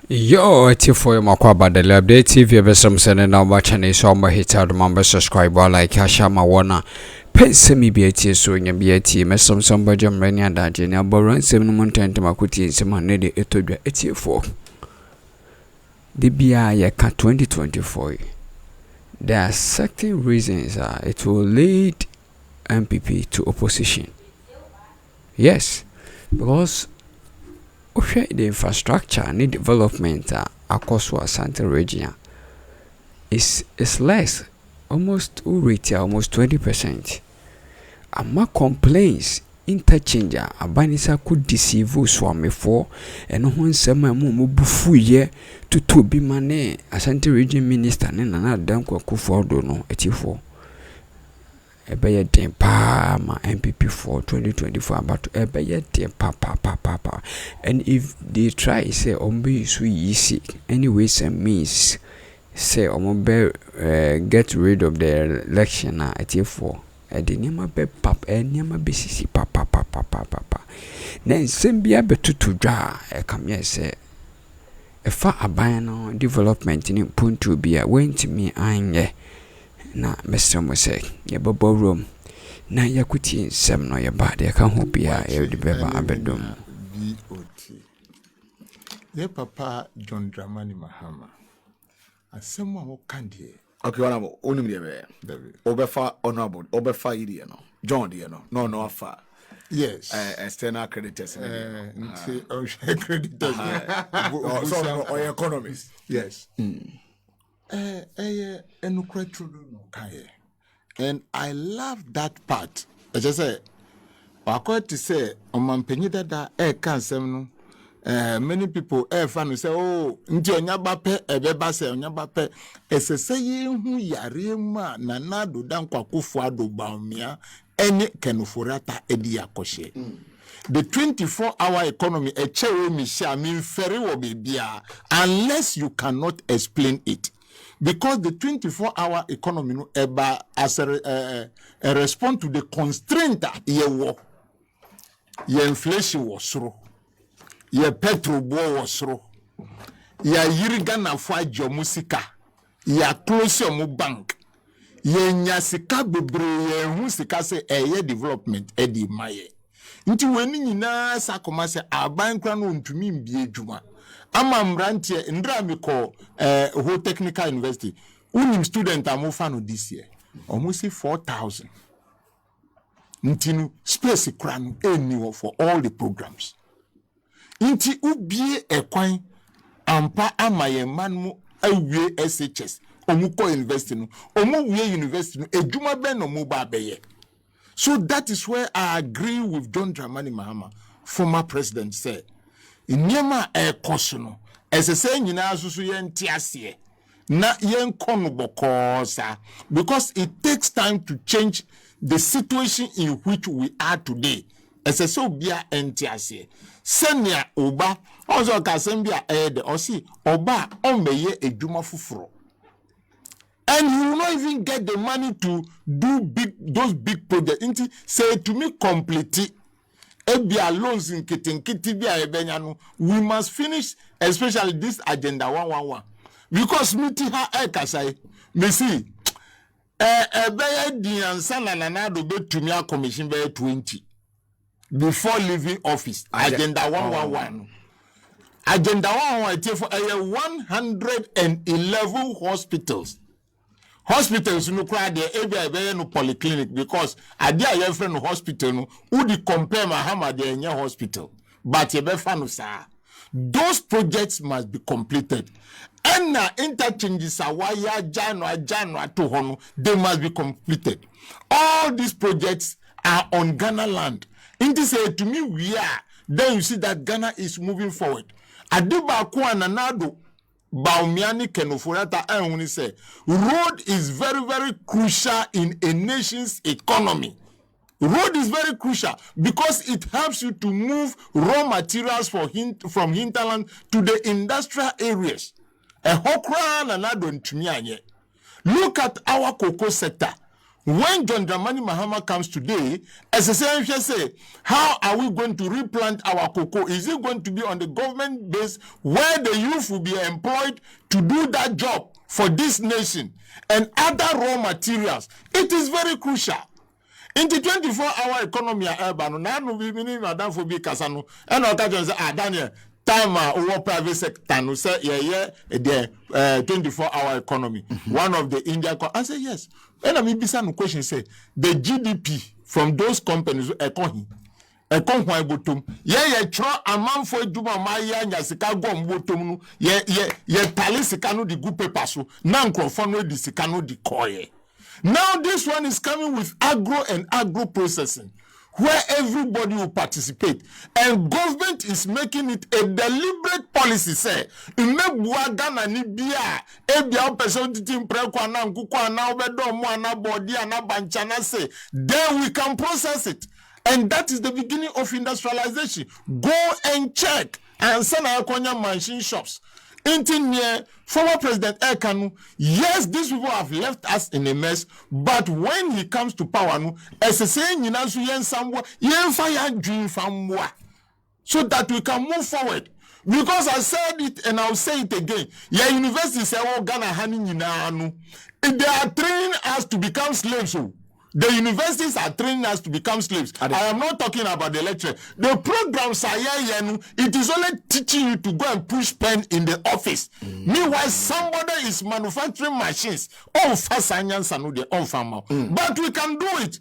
Yo, it's for my kwaba the Likee TV Be some sending now watching is on my hit out member subscribe like Hashama Wana. Pay me be a tea so in your BT, mess some budget rainy and that in your borrow 7 months to Makuti in some needy etobia 84. The BI 2024. There are certain reasons it will lead NPP to opposition. Yes, because the infrastructure and development across the Ashanti region is less, almost 20%. And my complaints, Interchange, Abanisa could deceive Suame for, and when some bufu ye to be mane Ashanti region minister and another for no 84. Ebeye den pa ma NPP for 2024 but ebeye den pa and if they try say ombe so easy anyways and means say ombe get rid of the election na 84 e de nyama be pap e nyama be sisi pa na nsembia betutu dwa e kam ye say e fa aban no development ni puntu bia went me anye na Mr. Mose ye bobo room na yakuti nsem no ye ba de ka ho bia e de beba abedom BOT ye papa John Dramani Mahama asem a wo kan de okay wana onim de be obefa honorable obefa ide no John de no afa yes external creditors creditors so economists yes and I love that part. I just say, according to say, on that cansem no, many people fan say, oh, nti onyabape ebeba say onyabape esese hu yare ma na nado dan kwakufu ado Bawumia ene kenufurata edi akoshe. The 24-hour economy a chewe misha mean very wo bibia unless you cannot explain it. Because the 24-hour economy no eba as a response to the constraint ye wo ye inflation was through ye petrol bo was through ye yiriga na fwa jo musika ye close your bank ye nyasika bebre ye hu sika se eye development edi maye nti weni nyina sakoma se aban kra no ntumi mbie adwuma ama mrantie ndra mi ko ho technical university unim student amofa no this year almost 4,000 nti space kra no eni for all the programs nti ubie ekwan ampa amaye man mu awie SHS omuko university no omuwie university no adwuma be no mu ba beye. So that is where I agree with John Dramani Mahama, former president, said, "Inyema kosono, esese nyina asusu yentiasie, na yenkono bokosa, because it takes time to change the situation in which we are today. Esese obia entiasie, senya oba, ozo kasembia ede osi oba omeye eduma fufuro." And you will not even get the money to do those big projects. Say to me, complete ebia loans in kitinkiti bia ebenya no. We must finish, especially this agenda 111. Because miti ha ekasai, me see, ebeye diansa na nanado be tumia commission be 20 before leaving office. Agenda 111. Agenda 111 for 111 hospitals. Hospitals no cry there every no polyclinic because adia your friend hospital no who di compare Mahama there in hospital but you be fan sir those projects must be completed and interchanges are wire January to hono they must be completed. All these projects are on Ghana land. In this to me we are then you see that Ghana is moving forward. Adiba kwa nanado Bawumia ni kenofurata ahuni say road is very, very crucial in a nation's economy. Road is very crucial because it helps you to move raw materials from hinterland to the industrial areas. Look at our cocoa sector. when John Dramani Mahama comes today, as a say, how are we going to replant our cocoa? Is it going to be on the government base where the youth will be employed to do that job for this nation and other raw materials? It is very crucial. In the 24-hour economy, now we meaning Madam for be Casano, and I'll say, Daniel, time over private sector, no say, yeah, the 24-hour economy. One of the India, I say yes. And I mean, this question say the GDP from those companies, economy. Why bottom? Yeah, try a man for Duma Maya, Yasika, bottom, yeah, Talisicano the good paper, so non-conform the Sicano the coy. Now this one is coming with agro and agro processing, where everybody will participate, and government is making it a deliberate policy. Say, then we can process it, and that is the beginning of industrialization. Go and check and send our machine shops. Near former President Ekanu, yes, these people have left us in a mess, but when he comes to power, so that we can move forward. Because I said it and I'll say it again. Yeah, university say, oh, Ghana, they are training us to become slaves. The universities are training us to become slaves. I am not talking about the lecture. The programs are here. It is only teaching you to go and push pen in the office. Meanwhile, somebody is manufacturing machines. But we can do it.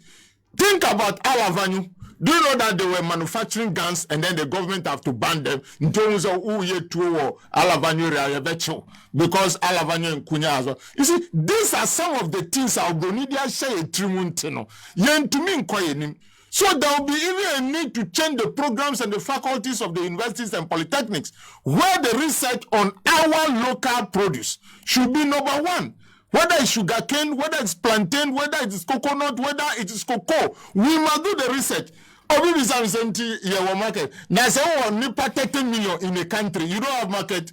Think about our venue. Do you know that they were manufacturing guns and then the government have to ban them in terms of who ye to Alavanyo because Alavanyo and Kunya as well. You see, these are some of the things our Bronidia say a trimuntino. Yen to me inquiring. So there will be even a need to change the programs and the faculties of the universities and polytechnics, where the research on our local produce should be number one. Whether it's sugarcane, whether it's plantain, whether it is coconut, whether it is cocoa, we must do the research. Obi is 70-year market. Now say, oh, nipa 30 million in a country, you don't have market.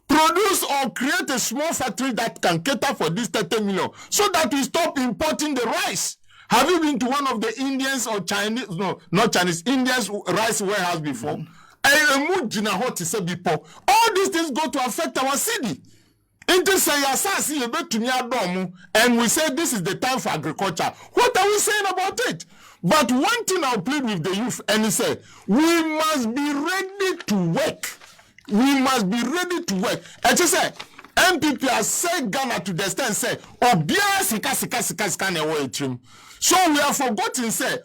Produce or create a small factory that can cater for this 30 million, so that we stop importing the rice. Have you been to one of the Indians or Chinese? No, not Chinese. Indians rice warehouse before. All these things go to affect our city. And we say this is the time for agriculture. What are we saying about it? But one thing I'll plead with the youth, and he said, we must be ready to work. We must be ready to work. And she said, NPP has said Ghana to the extent say, so we have forgotten say,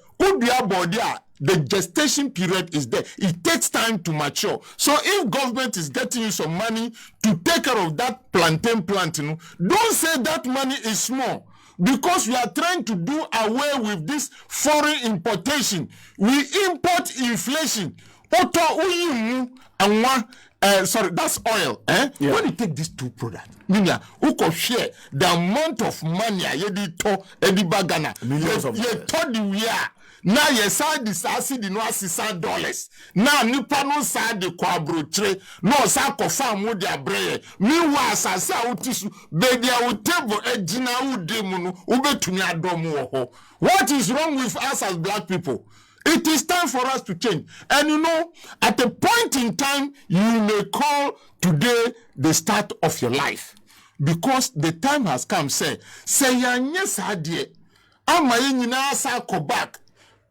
the gestation period is there. It takes time to mature. So if government is getting you some money to take care of that plantain plant, don't say that money is small. Because we are trying to do away with this foreign importation. We import inflation. Sorry, that's oil. Yeah. When you take these two products, who can share the amount of money millions of dollars. Now yes, I decide no $600. Now nipa no sa de kwabrotre no sa kofam wo de abreye. Meanwhile asase a wotisu baby a wo table ejina wo de mu no wo betumi adom wo ho. What is wrong with us as black people? It is time for us to change. And you know, at a point in time, you may call today the start of your life. Because the time has come, say yes, ama yenyina sa ko back.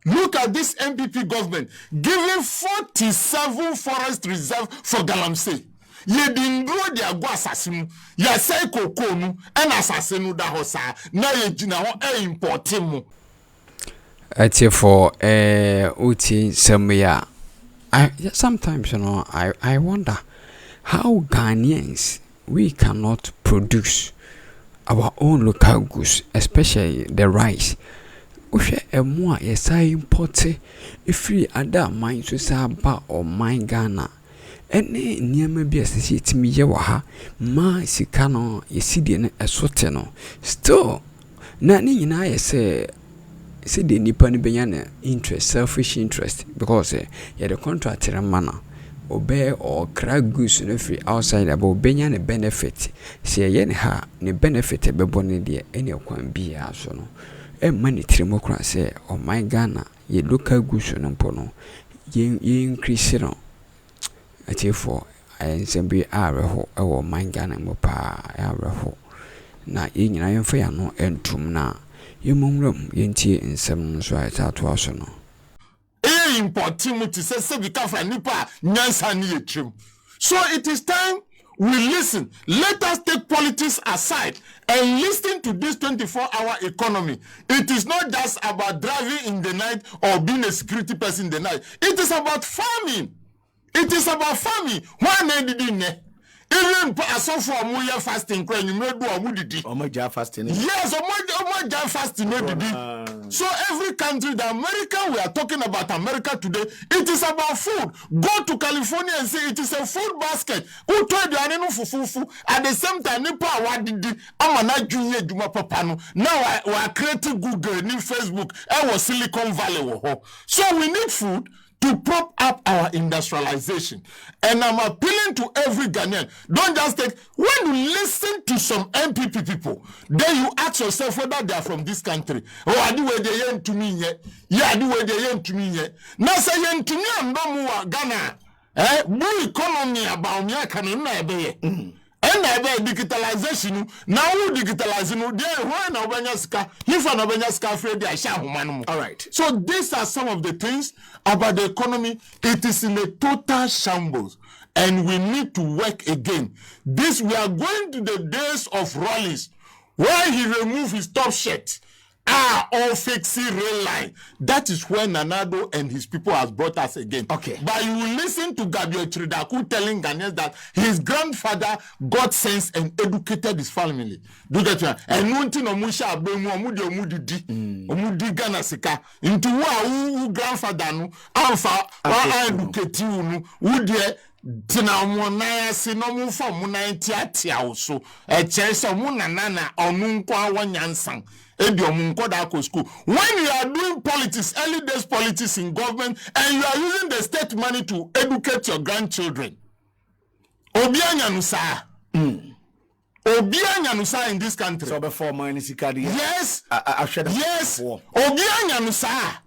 Look at this NPP government giving 47 forest reserve for Galamsey. Ye dindro dia go asasimu. Ya say koko nu and asasinu da ho sa. Na ye gina ho importing mu. For uti semia. Sometimes I wonder how Ghanaians we cannot produce our own local goods, especially the rice. Ushe emwa yesa importe ifri ada mine so sa ba o mine Ghana ene niam bi asisi timi ye wa ha ma sika no yesidi ne esote no still na ni nyina yese se de nipa ni benya na interest, selfish interest, because ye the contract mana obey or crack goods no free outside about benya ne benefit se ye ne ha ne benefit be boni de ene kwan bia so no money trimokra say, oh my Ghana, ye look a goose on pono, ye increase it on. A tear for I be araho, oh my Ghana mopa, araho. Na in I am fair no and tum na. You mum yenty in 7 right out to us no. Important to say we come from nipa nyansa ni etrim. So it is time we listen. Let us take politics aside and listen to this 24-hour economy. It is not just about driving in the night or being a security person in the night. It is about farming. It is about farming. Why did you know? Even asofo amuya fasting kwen you may do amudidi. Omoja fasting. Yes, omoja fasting no didi. So every country, the America, we are talking about America today, it is about food. Go to California and say it is a food basket. Who told you anenu fufufu at the same time nipa awadidi amana junior juma papano. Now we are creating Google, new Facebook, and was Silicon Valley. So we need food to prop up our industrialization. And I'm appealing to every Ghanaian. Don't just take, when you listen to some NPP people, then you ask yourself whether they are from this country. Oh, I do where they ain't to me yet. Yeah, I do where they ain't to me yet. Now say ain't to me and no more Ghana. Blue economy about me, I can not and digitalization now digitalizing there when Obanyaska if an Obanyaska afraid they are all right. So these are some of the things about the economy. It is in a total shambles and we need to work again. This we are going to the days of Rollins where he removed his top shirt. All fixing rail line. That is when Nanado and his people has brought us again. Okay. But you will listen to Gabriel Tridaku telling Ghanaians that his grandfather got sense and educated his family. Do you get me? And Nunti no Musha Abemu Omudi Ghana Sika. Into who grandfather no Alpha educate you no would tina monaya sinomu for munantia also. A chase of munanana or nunkwa wanyansan. When you are doing politics, early days politics in government, and you are using the state money to educate your grandchildren, Obianyanusa. Obianyanusa in this country. So before my yes, yes, Obianyanusa.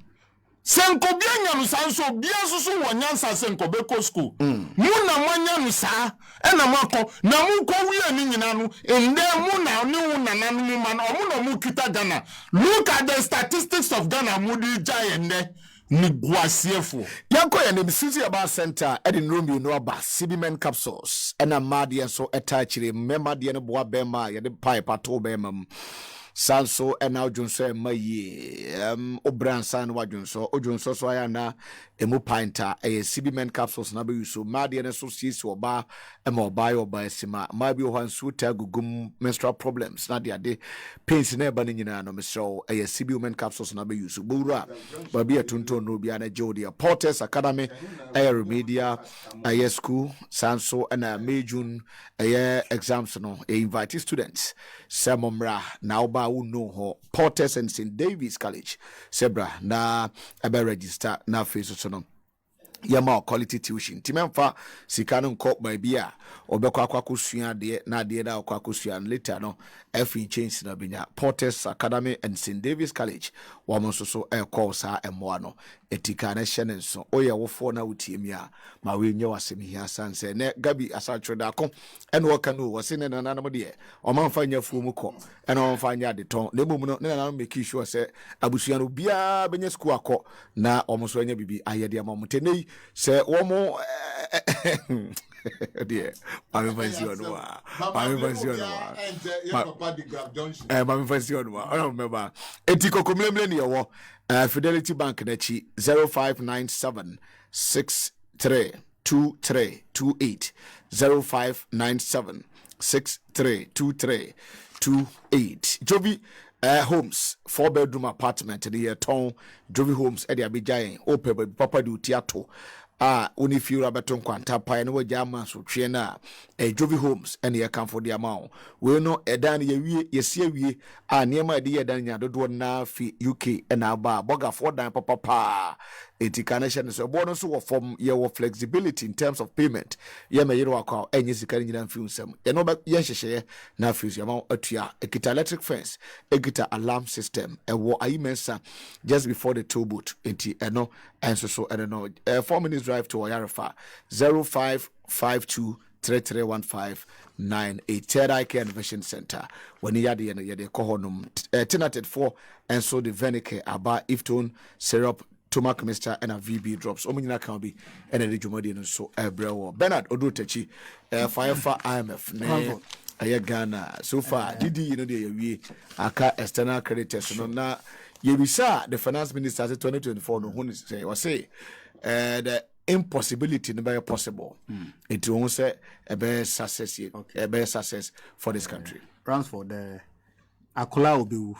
Senko Bianyanusa so Biasusu wanyansa senko beko school. Muna manyanusa ena mako na muko wiye ni nyinanu ende muna ni unananu man omuna mukita Ghana. Look at the statistics of Ghana mudi jayende ni guasiefo. Yanko ya nebisisi about center edin room you know about CB capsules ena madi so etachire mema de ne boa bema ya de pipe ato bema Sanso and now Junso Maye Obransan Wajunso Ojunso Soyana Emu Pinta a CB capsules nabu so Madian associates or bar and more bio by Sima Mabio one suita gugum menstrual problems Nadia de pains never banana no Mr. A CB capsules nabu so Bura Babia Tunto Nubiana Jodia Portes Academy Air Media a school Sanso and a May June a exams no invite students Samomra now who know her Portes and St. David's College Sebra na ebe register na face so no yama quality tuition timemfa sikano nko baibia obekwa akwakusua de na de da akwakusua later no every change na benya Portes Academy and St. David's College womonso so e call sa emo no etika na hyene nso oye wofo na utiemia ma we nye wasem hia sanse ne gabi asatweda ko ene wo kanu wo se ne nananam de o manfa nya fuo mu ko ene o manfa nya de ton ne mum no ne nananam make sure se abusua no bia benya school akọ na omonso anya bibi ayede amomtenei se womo dear mami fancy on mami fancy on I don't remember etiko komlemle ni yawo Fidelity Bank nachi 0597 632328 0597 632328 Jovi homes 4-bedroom apartment in the town Jovi homes edi abijayen open papa du tiato uni fiura beton kwanta pa no wajama so twe na Jovi homes ene ye kan for the amount we no edan ye wie ye sie wie niema de ye dan nya dodo na fi UK na ba boga for dan papa enti connection so bono so from your flexibility in terms of payment ye me yero akwa enye sika nyina mfi nsam ye no ba ye hyehyeye na afi ya ma atua ekita electric fence ekita alarm system ewo ayimensa just before the toll booth enti eno enso so eno no 4 minutes drive to Oyarifa 0552 331598 Tedai Care Innovation Center when you yade yede kohonum tenated for and so the Venicare aba iftone syrup tomac mixture and a VB drops omunyina can be and a jumadi no so ebrewo Bernard Odutechi fire for IMF ne aya Ghana so far didi you know the we aka external creditors no na yebisa the finance minister say 2024 no who say was say the impossibility never possible. It won't say a best success, a best success for this country. Ransford, Akola Obiu,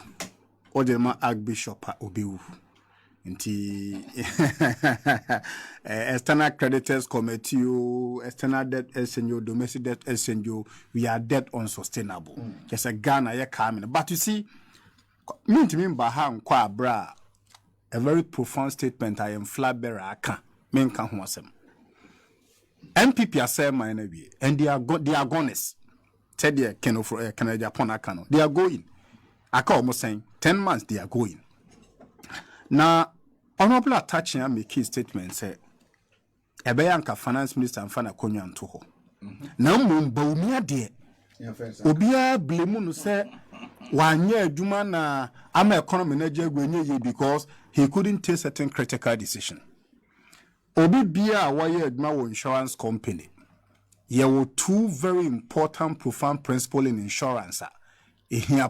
Odema Archbishop Obiu, Inti external creditors committee, external debt SNU, domestic debt SNU, we are debt unsustainable. Just a Ghana, you're coming. But you see, mean to me, Baham Kwa Bra, a very profound statement. I am flat bearer, I can't. Men can who asem. NPP asem my enemy, and they are honest. Said they can offer Canada upon a cano. They are going. I call almost saying 10 months they are going. Now, honorable attaching and make his statement say, a bayanka finance minister and Fana Konya and Toho. Now, Bawumia dear. Obia blame say 1 year Jumana I'm a economy manager because he couldn't take certain critical decision. Obi bia wire adma wo insurance company. There were two very important profound principles in insurance. Here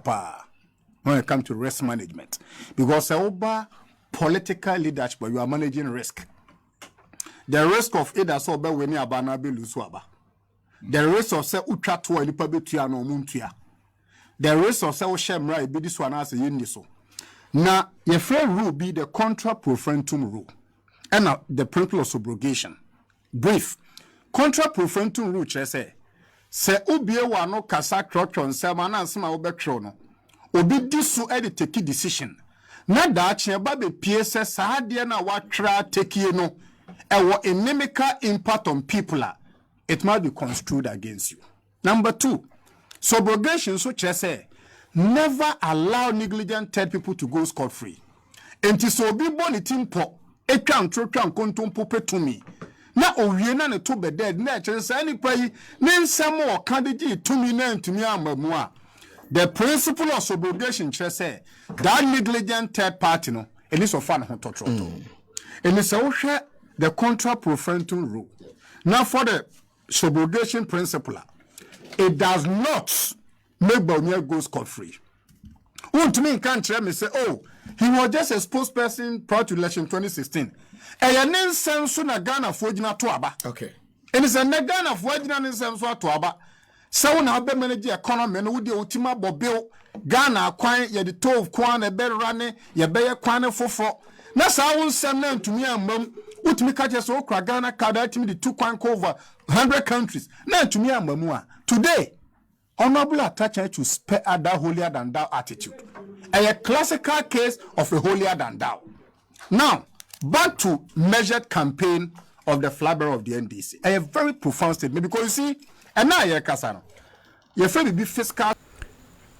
when it comes to risk management. Because over political leadership, you are managing risk. The risk of either so be when you abana be lusuaba. The risk of say utra to a lipa betua no muntua. The risk of say shemra be this one as a yindiso. Now, your friend rule be the contra pro frentum rule. And the principle of subrogation. Brief. Contra pro frentum rule say ubie wa no kasa crotron se manansema obetro no. Obi disu e de take decision. Na da ache ba be pie se sa de na watra take no. Ewo inimical impact on people. It might be construed against you. Number 2, subrogation so say never allow negligent third people to go scot-free. Enti so obi boni timpo etwa ntwotwa nkontompo petumi na owie na ne to be dead na chere say any pray ne nsem o kadegi tumi na ntumi amamu a the principle of subrogation chere say that negligent third party no eni so fa na ho totroto eni say wo hwe the contra pro frentum rule. Now for the subrogation principle it does not make Bawumia go scot-free. Won't me can't tell me say, oh, he was just a spokesperson prior to election 2016. And your name sense na Ghana for Jina Tuaba. Okay. And it's a Ghana for Jina sense for Tuaba. So now be manage economy and would the ultima bobil Ghana quine ye the toe of quan a better running, ye bear quine for. That's how some name to me and mum. Would me catch us all Ghana card me the 2 quan cover 100 countries. Now to me and mamua. Today. Honorable attachment to spare that holier than thou attitude. A classical case of a holier than thou. Now, back to measured campaign of the flabber of the NDC. A very profound statement because you see, and now you're Casano. Your friend will be fiscal.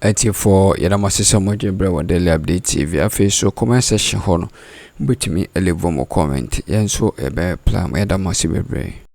84 Yadamasisa Mojibra wa Daily Update TV. Afi so comment section hono. But me a level more comment. Yen so ebe plan Yadamasi bebre.